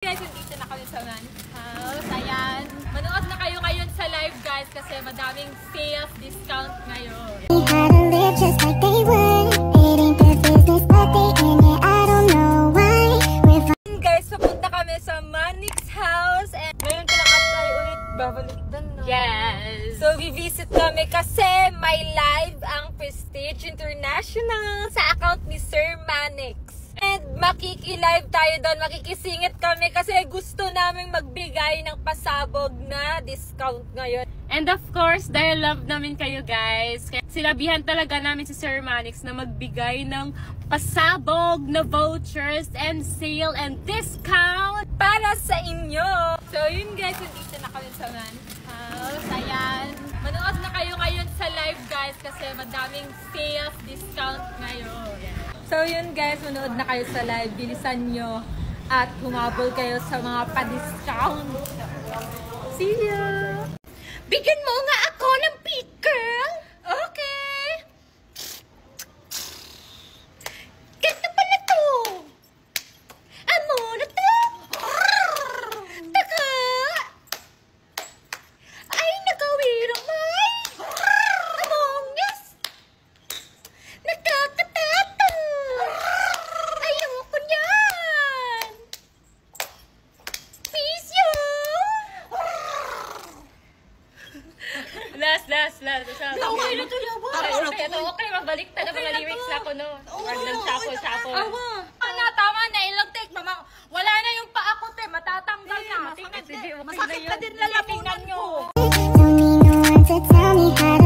Guys, nandito na kami sa Manny's House. Ayan. Manood na kayo ngayon sa live guys kasi madaming sales discount ngayon. They had to live just like they would. It ain't their business but they in it. I don't know why. Guys, papunta kami sa Manny's House and ngayon ko lang apply ulit babalik doon. No? Yes! So, visit kami kasi may live ang Prestige International sa account ni Sir Mannix. And makiki-live tayo doon, makikisingit kami kasi gusto namin magbigay ng pasabog na discount ngayon. And of course, dahil love namin kayo guys, kaya sinabihan talaga namin si Sir Mannix na magbigay ng pasabog na vouchers and sale and discount para sa inyo. So yun guys, nandito na kami sa Manny's House. Ayan. Manood na kayo ngayon sa live guys kasi madaming sales discount ngayon. So yun guys, manood na kayo sa live. Bilisan nyo at humabol kayo sa mga pa-discount. See ya! Bigyan mo nga ako ng peak girl! Okay! Ganda pala to! Amo na to! Taka! Ay, nagawirang may! Among yes! Nakakatata! Ayoko niyan! Peace yun! Last. Okay na to, Yaba. Okay, magbalik ta na mga lyrics na ako, no? Or shuffle. Tama na, ilang take. Wala na yung paa ko, te. Matatanggal na. Masakit Masakit na din lalamunan nyo. Don't need no one to tell me how